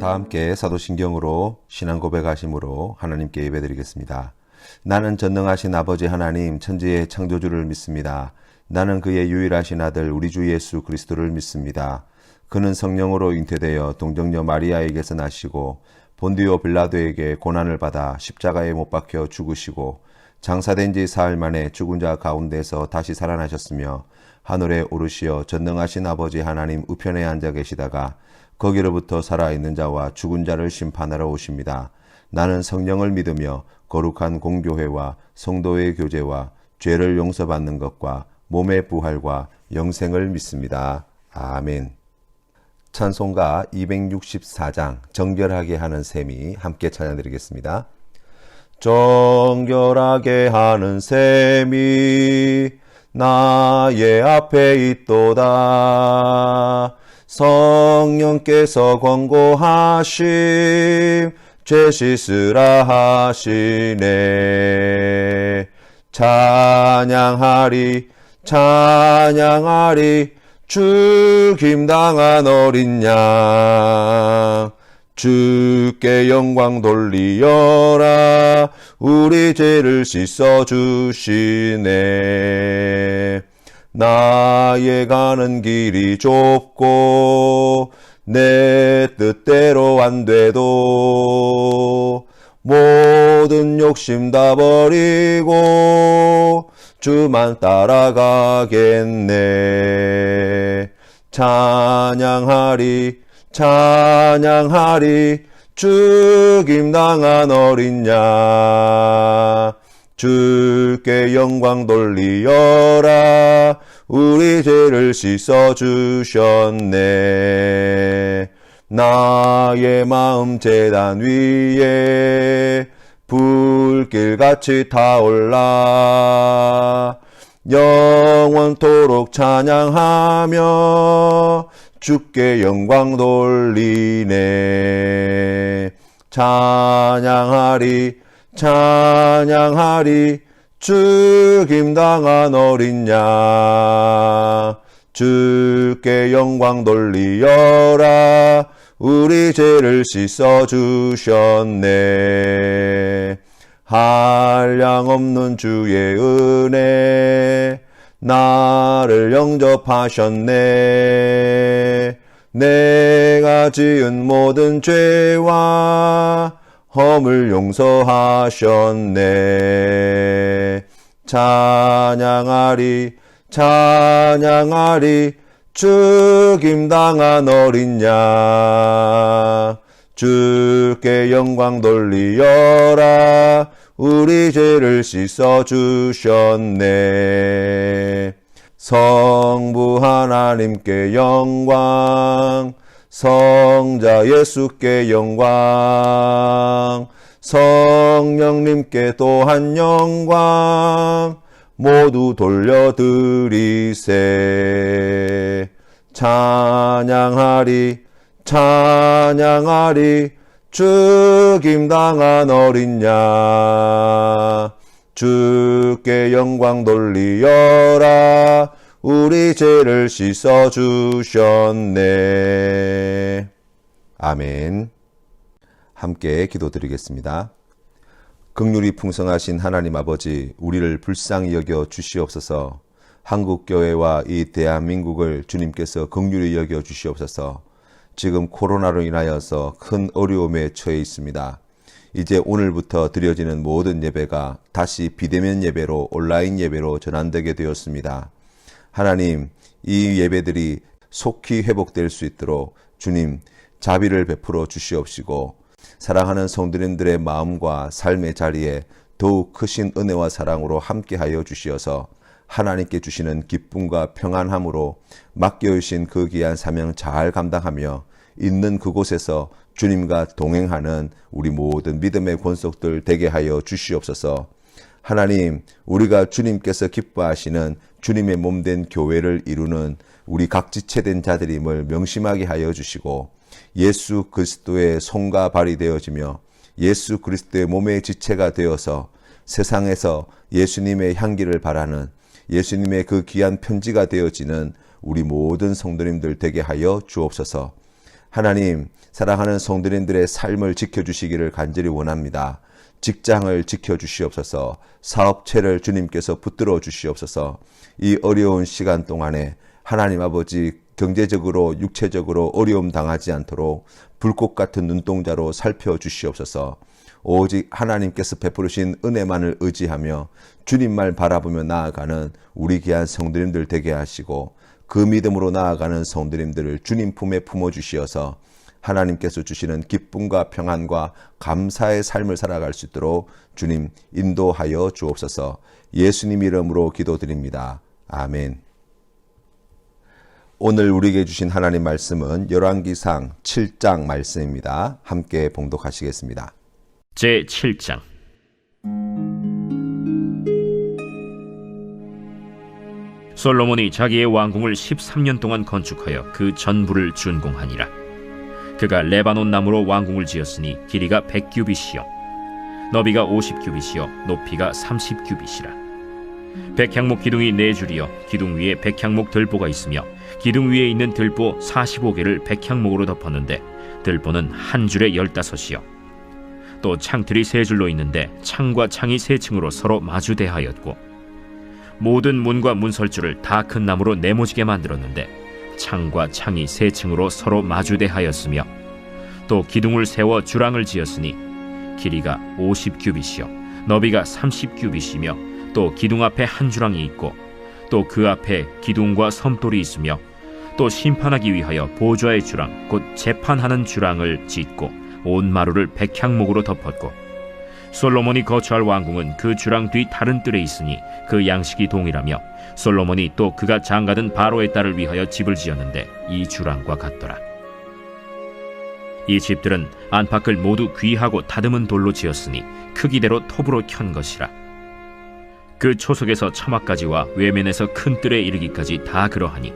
다 함께 사도신경으로 신앙 고백하심으로 하나님께 예배드리겠습니다. 나는 전능하신 아버지 하나님 천지의 창조주를 믿습니다. 나는 그의 유일하신 아들 우리 주 예수 그리스도를 믿습니다. 그는 성령으로 잉태되어 동정녀 마리아에게서 나시고 본디오 빌라도에게 고난을 받아 십자가에 못 박혀 죽으시고 장사된 지 사흘 만에 죽은 자 가운데서 다시 살아나셨으며 하늘에 오르시어 전능하신 아버지 하나님 우편에 앉아 계시다가 거기로부터 살아있는 자와 죽은 자를 심판하러 오십니다. 나는 성령을 믿으며 거룩한 공교회와 성도의 교제와 죄를 용서받는 것과 몸의 부활과 영생을 믿습니다. 아멘. 찬송가 264장 정결하게 하는 셈이 함께 찬양드리겠습니다. 정결하게 하는 셈이 나의 앞에 있도다. 성령께서 권고하심 죄 씻으라 하시네. 찬양하리 찬양하리 죽임당한 어린 양 주께 영광 돌리어라. 우리 죄를 씻어주시네. 나의 가는 길이 좁고 내 뜻대로 안 돼도 모든 욕심 다 버리고 주만 따라가겠네. 찬양하리 찬양하리 죽임당한 어린 양 주께 영광 돌리어라. 우리 죄를 씻어주셨네. 나의 마음 제단 위에 불길같이 타올라 영원토록 찬양하며 주께 영광 돌리네. 찬양하리 찬양하리 죽임당한 어린 양 주께 영광 돌리어라. 우리 죄를 씻어주셨네. 한량없는 주의 은혜 나를 영접하셨네. 내가 지은 모든 죄와 허물 용서하셨네. 찬양하리 찬양하리 죽임당한 어린 양 주께 영광 돌리어라. 우리 죄를 씻어주셨네. 성부 하나님께 영광 성자 예수께 영광 성령님께 또한 영광 모두 돌려드리세. 찬양하리 찬양하리 죽임당한 어린 양 주께 영광 돌리어라. 우리 죄를 씻어주셨네. 아멘. 함께 기도드리겠습니다. 긍휼이 풍성하신 하나님 아버지, 우리를 불쌍히 여겨 주시옵소서. 한국교회와 이 대한민국을 주님께서 긍휼히 여겨 주시옵소서. 지금 코로나로 인하여서 큰 어려움에 처해 있습니다. 이제 오늘부터 드려지는 모든 예배가 다시 비대면 예배로 온라인 예배로 전환되게 되었습니다. 하나님, 이 예배들이 속히 회복될 수 있도록 주님 자비를 베풀어 주시옵시고 사랑하는 성도님들의 마음과 삶의 자리에 더욱 크신 은혜와 사랑으로 함께하여 주시어서 하나님께 주시는 기쁨과 평안함으로 맡겨주신 그 귀한 사명 잘 감당하며 있는 그곳에서 주님과 동행하는 우리 모든 믿음의 권속들 되게 하여 주시옵소서. 하나님, 우리가 주님께서 기뻐하시는 주님의 몸된 교회를 이루는 우리 각 지체된 자들임을 명심하게 하여 주시고 예수 그리스도의 손과 발이 되어지며 예수 그리스도의 몸의 지체가 되어서 세상에서 예수님의 향기를 바라는 예수님의 그 귀한 편지가 되어지는 우리 모든 성도님들 되게 하여 주옵소서. 하나님, 사랑하는 성도님들의 삶을 지켜주시기를 간절히 원합니다. 직장을 지켜주시옵소서. 사업체를 주님께서 붙들어 주시옵소서. 이 어려운 시간 동안에 하나님 아버지 경제적으로 육체적으로 어려움 당하지 않도록 불꽃 같은 눈동자로 살펴주시옵소서. 오직 하나님께서 베푸르신 은혜만을 의지하며 주님만 바라보며 나아가는 우리 귀한 성도님들 되게 하시고, 그 믿음으로 나아가는 성도님들을 주님 품에 품어주시어서 하나님께서 주시는 기쁨과 평안과 감사의 삶을 살아갈 수 있도록 주님 인도하여 주옵소서. 예수님 이름으로 기도드립니다. 아멘. 오늘 우리에게 주신 하나님 말씀은 열왕기상 7장 말씀입니다. 함께 봉독하시겠습니다. 제7장. 솔로몬이 자기의 왕궁을 13년 동안 건축하여 그 전부를 준공하니라. 그가 레바논 나무로 왕궁을 지었으니 길이가 100규빗이요 너비가 50규빗이요 높이가 30규빗이라. 백향목 기둥이 4줄이요 기둥 위에 백향목 들보가 있으며 기둥 위에 있는 들보 45개를 백향목으로 덮었는데 들보는 한 줄에 15이요 또 창틀이 3줄로 있는데 창과 창이 3층으로 서로 마주대하였고, 모든 문과 문설주를 다 큰 나무로 네모지게 만들었는데 창과 창이 3층으로 서로 마주대하였으며, 또 기둥을 세워 주랑을 지었으니 길이가 50규빗이요 너비가 30규빗이며 또 기둥 앞에 한 주랑이 있고, 또 그 앞에 기둥과 섬돌이 있으며, 또 심판하기 위하여 보좌의 주랑 곧 재판하는 주랑을 짓고 온 마루를 백향목으로 덮었고, 솔로몬이 거처할 왕궁은 그 주랑 뒤 다른 뜰에 있으니 그 양식이 동일하며, 솔로몬이 또 그가 장가든 바로의 딸을 위하여 집을 지었는데 이 주랑과 같더라. 이 집들은 안팎을 모두 귀하고 다듬은 돌로 지었으니 크기대로 톱으로 켠 것이라. 그 초석에서 처막까지와 외면에서 큰 뜰에 이르기까지 다 그러하니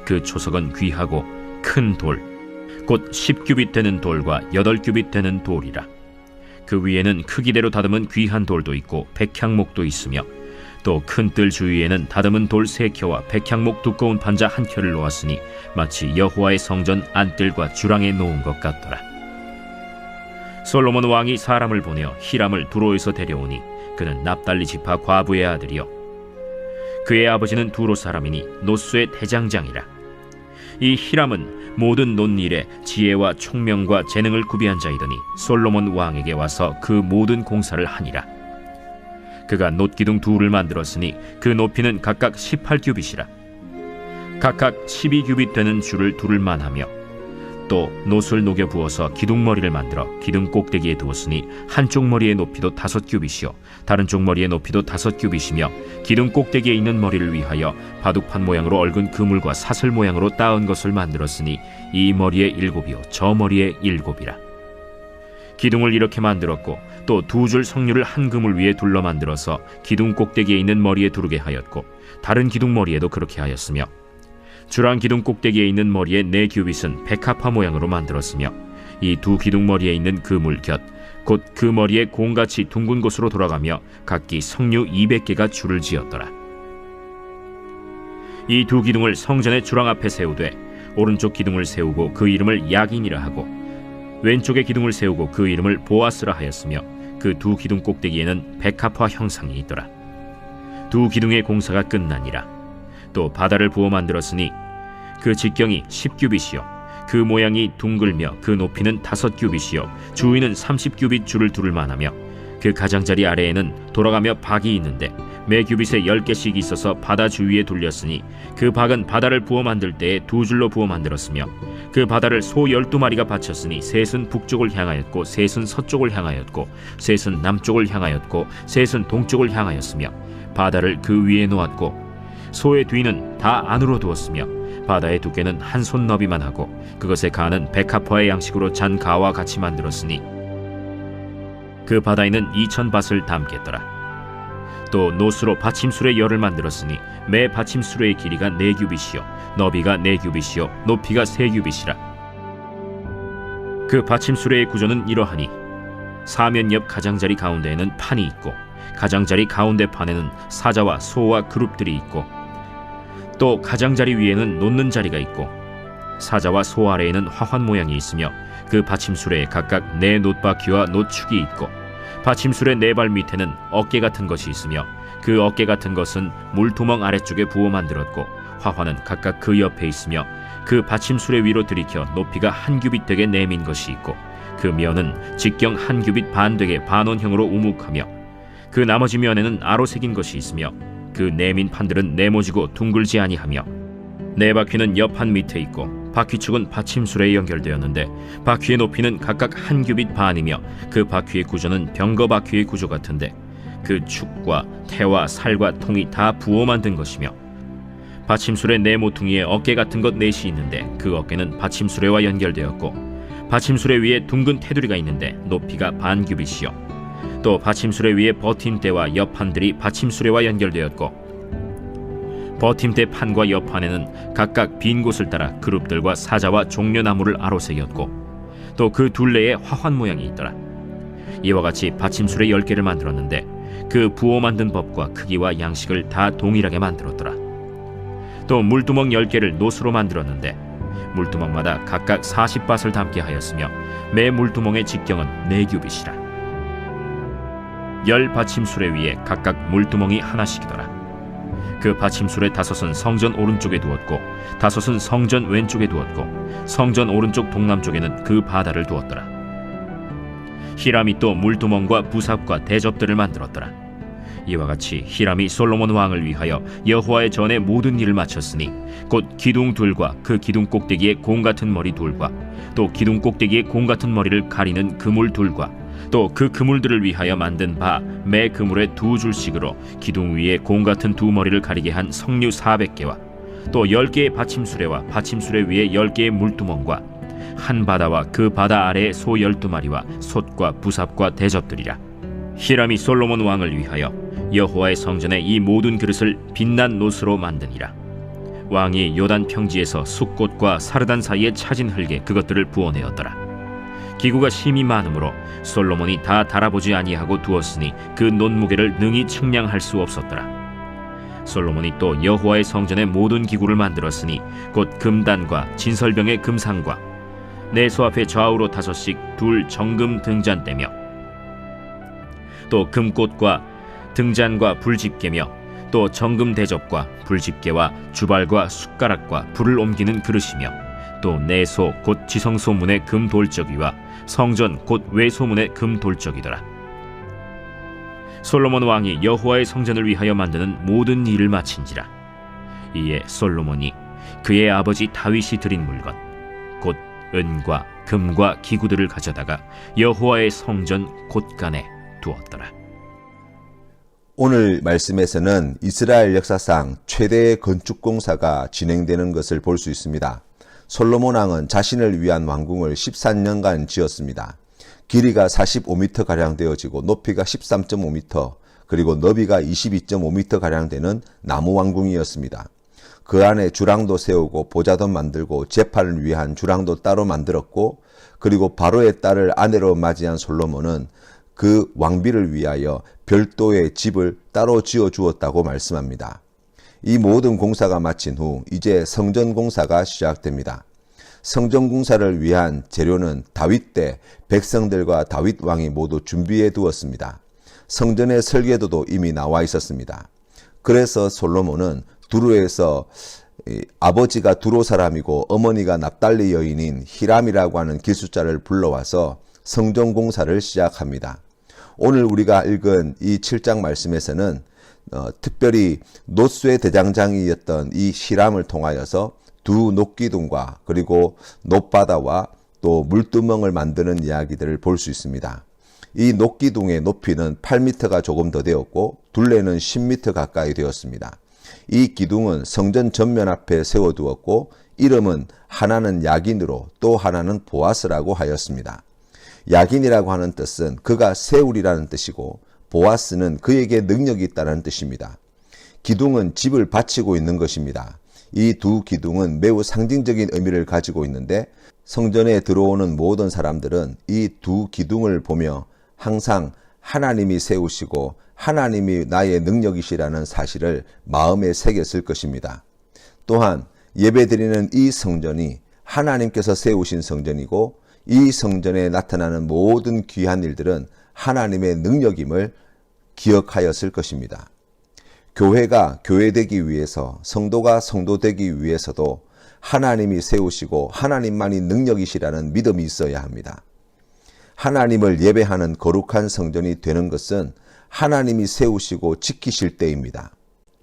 그 초석은 귀하고 큰 돌, 곧 10규빗 되는 돌과 8규빗 되는 돌이라. 그 위에는 크기대로 다듬은 귀한 돌도 있고 백향목도 있으며, 또 큰 뜰 주위에는 다듬은 돌 3켜와 백향목 두꺼운 판자 1켜를 놓았으니 마치 여호와의 성전 안뜰과 주랑에 놓은 것 같더라. 솔로몬 왕이 사람을 보내어 히람을 두로에서 데려오니 그는 납달리 지파 과부의 아들이요 그의 아버지는 두로 사람이니 노수의 대장장이라. 이 히람은 모든 논일에 지혜와 총명과 재능을 구비한 자이더니 솔로몬 왕에게 와서 그 모든 공사를 하니라. 그가 놋기둥 둘을 만들었으니 그 높이는 각각 18규빗이라. 각각 12규빗 되는 줄을 두를 만하며, 또 놋을 녹여 부어서 기둥머리를 만들어 기둥 꼭대기에 두었으니 한쪽 머리의 높이도 5규빗이요 다른 쪽 머리의 높이도 5규빗이며, 기둥 꼭대기에 있는 머리를 위하여 바둑판 모양으로 얽은 그물과 사슬 모양으로 따은 것을 만들었으니 이 머리에 7이요 저 머리에 7이라. 기둥을 이렇게 만들었고, 또 2줄 석류를 한 그물 위에 둘러 만들어서 기둥 꼭대기에 있는 머리에 두르게 하였고, 다른 기둥 머리에도 그렇게 하였으며, 주랑 기둥 꼭대기에 있는 머리의 4규빗은 백합화 모양으로 만들었으며, 이 2 기둥 머리에 있는 그물 곁 곧 그 머리에 공같이 둥근 곳으로 돌아가며 각기 석류 200개가 줄을 지었더라. 이 2 기둥을 성전의 주랑 앞에 세우되 오른쪽 기둥을 세우고 그 이름을 야긴이라 하고, 왼쪽의 기둥을 세우고 그 이름을 보아스라 하였으며, 그 2 기둥 꼭대기에는 백합화 형상이 있더라. 2 기둥의 공사가 끝나니라. 또 바다를 부어 만들었으니 그 직경이 10규빗이요 그 모양이 둥글며 그 높이는 5규빗이요 주위는 30규빗 줄을 두를 만하며, 그 가장자리 아래에는 돌아가며 박이 있는데 매 규빗에 10개씩 있어서 바다 주위에 돌렸으니 그 박은 바다를 부어 만들 때에 2줄로 부어 만들었으며, 그 바다를 소 12마리가 바쳤으니 셋은 북쪽을 향하였고 셋은 서쪽을 향하였고 셋은 남쪽을 향하였고 셋은 동쪽을 향하였으며, 바다를 그 위에 놓았고 소의 뒤는 다 안으로 두었으며, 바다의 두께는 한 손 너비만 하고 그것의 간은 백합화의 양식으로 잔 가와 같이 만들었으니 그 바다에는 2000밭을 담겠더라. 또 노수로 받침술의 열을 만들었으니 매 받침술의 길이가 4규빗이요 너비가 4규빗이요 높이가 3규빗이라. 그 받침술의 구조는 이러하니, 사면 옆 가장자리 가운데에는 판이 있고 가장자리 가운데 판에는 사자와 소와 그룹들이 있고, 또 가장자리 위에는 놓는 자리가 있고, 사자와 소 아래에는 화환 모양이 있으며 그 받침술에 각각 네 놋바퀴와 놋축이 있고 받침술의 네 발 밑에는 어깨 같은 것이 있으며 그 어깨 같은 것은 물두멍 아래쪽에 부어 만들었고 화환은 각각 그 옆에 있으며 그 받침술의 위로 들이켜 높이가 한 규빗 되게 내민 것이 있고 그 면은 직경 한 규빗 반 되게 반원형으로 우묵하며 그 나머지 면에는 아로 새긴 것이 있으며 그 내민 판들은 네모지고 둥글지 아니하며 네 바퀴는 옆 한 밑에 있고 바퀴축은 받침술에 연결되었는데 바퀴의 높이는 각각 한 규빗 반이며 그 바퀴의 구조는 병거 바퀴의 구조 같은데 그 축과 태와 살과 통이 다 부어 만든 것이며 받침술의 네 모퉁이에 어깨 같은 것 넷이 있는데 그 어깨는 받침술에와 연결되었고 받침술의 위에 둥근 테두리가 있는데 높이가 반 규빗이요 또 받침술의 위에 버팀대와 옆판들이 받침술에와 연결되었고 버팀대 판과 옆판에는 각각 빈 곳을 따라 그룹들과 사자와 종려나무를 아로새겼고 또 그 둘레에 화환 모양이 있더라. 이와 같이 받침술의 10개를 만들었는데 그 부어 만든 법과 크기와 양식을 다 동일하게 만들었더라. 또 물두멍 10개를 놋으로 만들었는데 물두멍마다 각각 40밭을 담게 하였으며 매 물두멍의 직경은 4규빗이라. 10 받침술의 위에 각각 물두멍이 하나씩이더라. 그 받침술의 5은 성전 오른쪽에 두었고 5은 성전 왼쪽에 두었고 성전 오른쪽 동남쪽에는 그 바다를 두었더라. 히람이 또 물두멍과 부삽과 대접들을 만들었더라. 이와 같이 히람이 솔로몬 왕을 위하여 여호와의 전에 모든 일을 마쳤으니 곧 기둥 둘과 그 기둥 꼭대기에 공 같은 머리 둘과 또 기둥 꼭대기에 공 같은 머리를 가리는 그물 둘과 또 그 그물들을 위하여 만든 바 매 그물에 2줄씩으로 기둥 위에 공 같은 두 머리를 가리게 한 석류 400개와 또 10개의 받침수레와 받침수레 위에 10개의 물두멍과 한 바다와 그 바다 아래에 소 12마리와 솥과 부삽과 대접들이라. 히람이 솔로몬 왕을 위하여 여호와의 성전에 이 모든 그릇을 빛난 놋으로 만드니라. 왕이 요단 평지에서 숫꽃과 사르단 사이에 차진 흙에 그것들을 부어내었더라. 기구가 심히 많으므로 솔로몬이 다 달아보지 아니하고 두었으니 그 놋무게를 능히 측량할 수 없었더라. 솔로몬이 또 여호와의 성전의 모든 기구를 만들었으니 곧 금단과 진설병의 금상과 내소 앞에 좌우로 5씩 둘 정금 등잔대며 또 금꽃과 등잔과 불집게며 또 정금 대접과 불집게와 주발과 숟가락과 불을 옮기는 그릇이며 또 내소 곧 지성소문의 금 돌적이와 성전 곧 외소문의 금 돌적이더라. 솔로몬 왕이 여호와의 성전을 위하여 만드는 모든 일을 마친지라. 이에 솔로몬이 그의 아버지 다윗이 드린 물건 곧 은과 금과 기구들을 가져다가 여호와의 성전 곳간에 두었더라. 오늘 말씀에서는 이스라엘 역사상 최대의 건축 공사가 진행되는 것을 볼 수 있습니다. 솔로몬 왕은 자신을 위한 왕궁을 14년간 지었습니다. 길이가 45m가량 되어지고 높이가 13.5m 그리고 너비가 22.5m가량 되는 나무 왕궁이었습니다. 그 안에 주랑도 세우고 보좌도 만들고 재판을 위한 주랑도 따로 만들었고 그리고 바로의 딸을 아내로 맞이한 솔로몬은 그 왕비를 위하여 별도의 집을 따로 지어 주었다고 말씀합니다. 이 모든 공사가 마친 후 이제 성전 공사가 시작됩니다. 성전 공사를 위한 재료는 다윗 때 백성들과 다윗 왕이 모두 준비해 두었습니다. 성전의 설계도도 이미 나와 있었습니다. 그래서 솔로몬은 두루에서 아버지가 두로 사람이고 어머니가 납달리 여인인 히람이라고 하는 기술자를 불러와서 성전 공사를 시작합니다. 오늘 우리가 읽은 이 7장 말씀에서는 특별히 놋쇠 대장장이였던 이 히람을 통하여서 두 놋기둥과 그리고 놋바다와 또 물두멍을 만드는 이야기들을 볼 수 있습니다. 이 놋기둥의 높이는 8m가 조금 더 되었고 둘레는 10m 가까이 되었습니다. 이 기둥은 성전 전면 앞에 세워두었고 이름은 하나는 야긴으로 또 하나는 보아스라고 하였습니다. 야긴이라고 하는 뜻은 그가 세우리라는 뜻이고 보아스는 그에게 능력이 있다는 뜻입니다. 기둥은 집을 받치고 있는 것입니다. 이 두 기둥은 매우 상징적인 의미를 가지고 있는데 성전에 들어오는 모든 사람들은 이 두 기둥을 보며 항상 하나님이 세우시고 하나님이 나의 능력이시라는 사실을 마음에 새겼을 것입니다. 또한 예배드리는 이 성전이 하나님께서 세우신 성전이고 이 성전에 나타나는 모든 귀한 일들은 하나님의 능력임을 기억하였을 것입니다. 교회가 교회되기 위해서, 성도가 성도되기 위해서도 하나님이 세우시고 하나님만이 능력이시라는 믿음이 있어야 합니다. 하나님을 예배하는 거룩한 성전이 되는 것은 하나님이 세우시고 지키실 때입니다.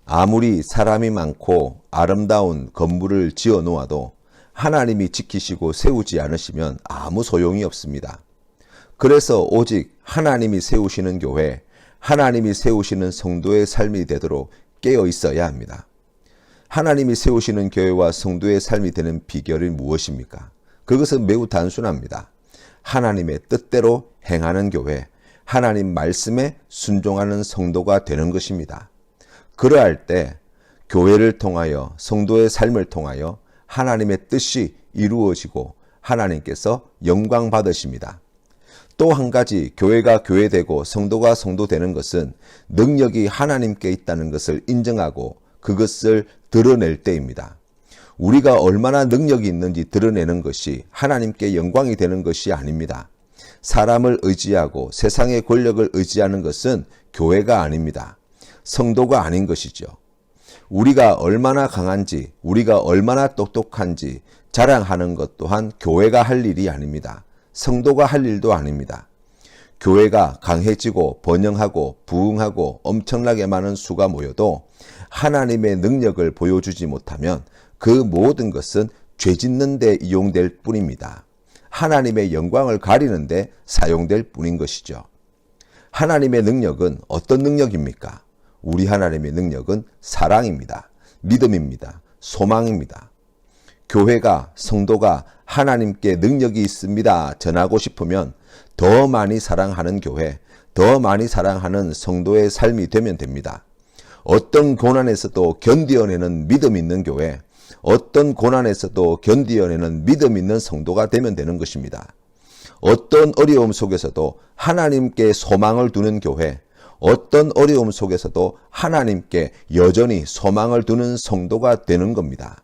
아무리 사람이 많고 아름다운 건물을 지어 놓아도 하나님이 지키시고 세우지 않으시면 아무 소용이 없습니다. 그래서 오직 하나님이 세우시는 교회, 하나님이 세우시는 성도의 삶이 되도록 깨어 있어야 합니다. 하나님이 세우시는 교회와 성도의 삶이 되는 비결이 무엇입니까? 그것은 매우 단순합니다. 하나님의 뜻대로 행하는 교회, 하나님 말씀에 순종하는 성도가 되는 것입니다. 그러할 때 교회를 통하여, 성도의 삶을 통하여 하나님의 뜻이 이루어지고 하나님께서 영광 받으십니다. 또 한 가지, 교회가 교회되고 성도가 성도되는 것은 능력이 하나님께 있다는 것을 인정하고 그것을 드러낼 때입니다. 우리가 얼마나 능력이 있는지 드러내는 것이 하나님께 영광이 되는 것이 아닙니다. 사람을 의지하고 세상의 권력을 의지하는 것은 교회가 아닙니다. 성도가 아닌 것이죠. 우리가 얼마나 강한지, 우리가 얼마나 똑똑한지 자랑하는 것 또한 교회가 할 일이 아닙니다. 성도가 할 일도 아닙니다. 교회가 강해지고 번영하고 부흥하고 엄청나게 많은 수가 모여도 하나님의 능력을 보여주지 못하면 그 모든 것은 죄 짓는 데 이용될 뿐입니다. 하나님의 영광을 가리는 데 사용될 뿐인 것이죠. 하나님의 능력은 어떤 능력입니까? 우리 하나님의 능력은 사랑입니다. 믿음입니다. 소망입니다. 교회가, 성도가 하나님께 능력이 있습니다 전하고 싶으면 더 많이 사랑하는 교회, 더 많이 사랑하는 성도의 삶이 되면 됩니다. 어떤 고난에서도 견디어내는 믿음 있는 교회, 어떤 고난에서도 견디어내는 믿음 있는 성도가 되면 되는 것입니다. 어떤 어려움 속에서도 하나님께 소망을 두는 교회, 어떤 어려움 속에서도 하나님께 여전히 소망을 두는 성도가 되는 겁니다.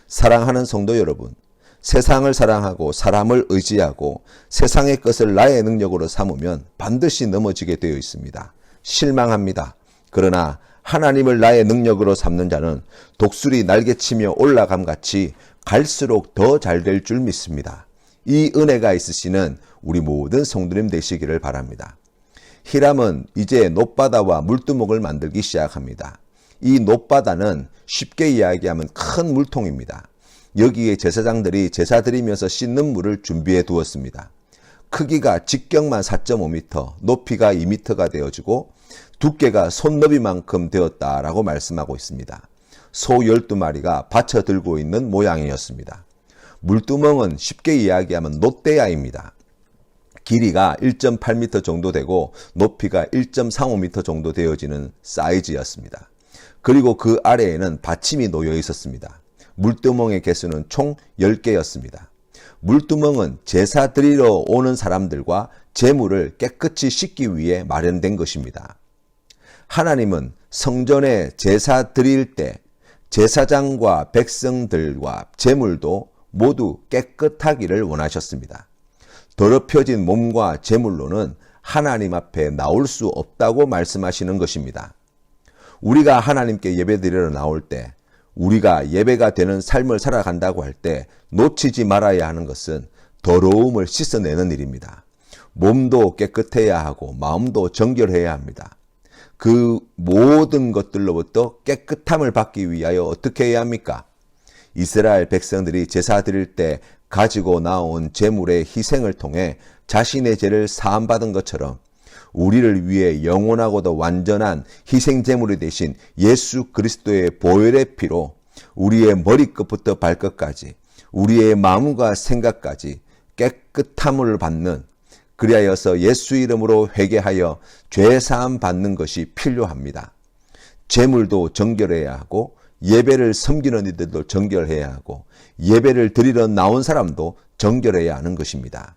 사랑하는 성도 여러분, 세상을 사랑하고 사람을 의지하고 세상의 것을 나의 능력으로 삼으면 반드시 넘어지게 되어 있습니다. 실망합니다. 그러나 하나님을 나의 능력으로 삼는 자는 독수리 날개치며 올라감같이 갈수록 더 잘 될 줄 믿습니다. 이 은혜가 있으시는 우리 모든 성도님 되시기를 바랍니다. 히람은 이제 놋바다와 물두멍을 만들기 시작합니다. 이 놋바다는 쉽게 이야기하면 큰 물통입니다. 여기에 제사장들이 제사 드리면서 씻는 물을 준비해 두었습니다. 크기가 직경만 4.5m, 높이가 2m가 되어지고 두께가 손너비만큼 되었다라고 말씀하고 있습니다. 소 12마리가 받쳐 들고 있는 모양이었습니다. 물두멍은 쉽게 이야기하면 놋대야입니다. 길이가 1.8m 정도 되고 높이가 1.35m 정도 되어지는 사이즈였습니다. 그리고 그 아래에는 받침이 놓여 있었습니다. 물두멍의 개수는 총 10개였습니다. 물두멍은 제사 드리러 오는 사람들과 제물을 깨끗이 씻기 위해 마련된 것입니다. 하나님은 성전에 제사 드릴 때 제사장과 백성들과 제물도 모두 깨끗하기를 원하셨습니다. 더럽혀진 몸과 제물로는 하나님 앞에 나올 수 없다고 말씀하시는 것입니다. 우리가 하나님께 예배드리러 나올 때, 우리가 예배가 되는 삶을 살아간다고 할 때 놓치지 말아야 하는 것은 더러움을 씻어내는 일입니다. 몸도 깨끗해야 하고 마음도 정결해야 합니다. 그 모든 것들로부터 깨끗함을 받기 위하여 어떻게 해야 합니까? 이스라엘 백성들이 제사 드릴 때 가지고 나온 제물의 희생을 통해 자신의 죄를 사함받은 것처럼 우리를 위해 영원하고도 완전한 희생 제물이 되신 예수 그리스도의 보혈의 피로 우리의 머리끝부터 발끝까지 우리의 마음과 생각까지 깨끗함을 받는, 그리하여서 예수 이름으로 회개하여 죄사함 받는 것이 필요합니다. 제물도 정결해야 하고 예배를 섬기는 이들도 정결해야 하고 예배를 드리러 나온 사람도 정결해야 하는 것입니다.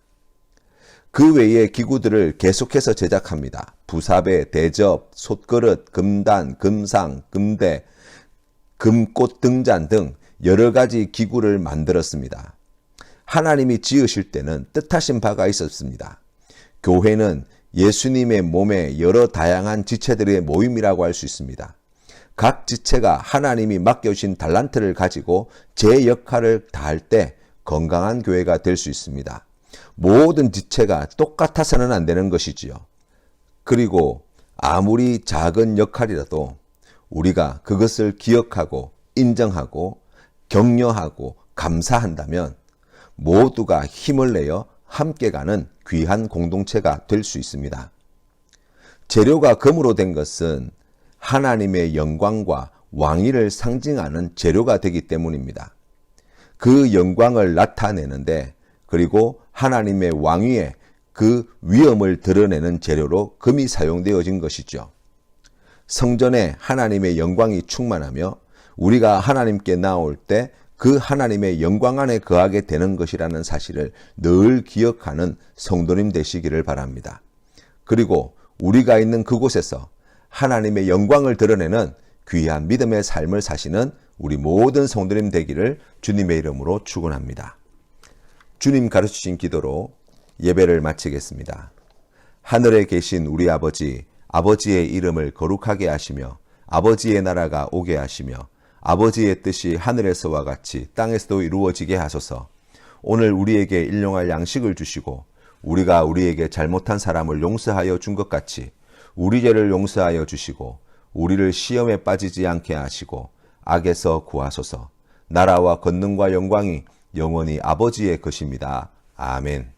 그 외에 기구들을 계속해서 제작합니다. 부사배, 대접, 솥그릇, 금단, 금상, 금대, 금꽃 등잔 등 여러 가지 기구를 만들었습니다. 하나님이 지으실 때는 뜻하신 바가 있었습니다. 교회는 예수님의 몸의 여러 다양한 지체들의 모임이라고 할 수 있습니다. 각 지체가 하나님이 맡겨주신 달란트를 가지고 제 역할을 다할 때 건강한 교회가 될 수 있습니다. 모든 지체가 똑같아서는 안 되는 것이지요. 그리고 아무리 작은 역할이라도 우리가 그것을 기억하고 인정하고 격려하고 감사한다면 모두가 힘을 내어 함께 가는 귀한 공동체가 될 수 있습니다. 재료가 금으로 된 것은 하나님의 영광과 왕위를 상징하는 재료가 되기 때문입니다. 그 영광을 나타내는데 그리고 하나님의 왕위에 그 위엄을 드러내는 재료로 금이 사용되어진 것이죠. 성전에 하나님의 영광이 충만하며 우리가 하나님께 나올 때 그 하나님의 영광 안에 거하게 되는 것이라는 사실을 늘 기억하는 성도님 되시기를 바랍니다. 그리고 우리가 있는 그곳에서 하나님의 영광을 드러내는 귀한 믿음의 삶을 사시는 우리 모든 성도님 되기를 주님의 이름으로 축원합니다. 주님 가르치신 기도로 예배를 마치겠습니다. 하늘에 계신 우리 아버지, 아버지의 이름을 거룩하게 하시며 아버지의 나라가 오게 하시며 아버지의 뜻이 하늘에서와 같이 땅에서도 이루어지게 하소서. 오늘 우리에게 일용할 양식을 주시고 우리가 우리에게 잘못한 사람을 용서하여 준 것 같이 우리 죄를 용서하여 주시고 우리를 시험에 빠지지 않게 하시고 악에서 구하소서. 나라와 권능과 영광이 영원히 아버지의 것입니다. 아멘.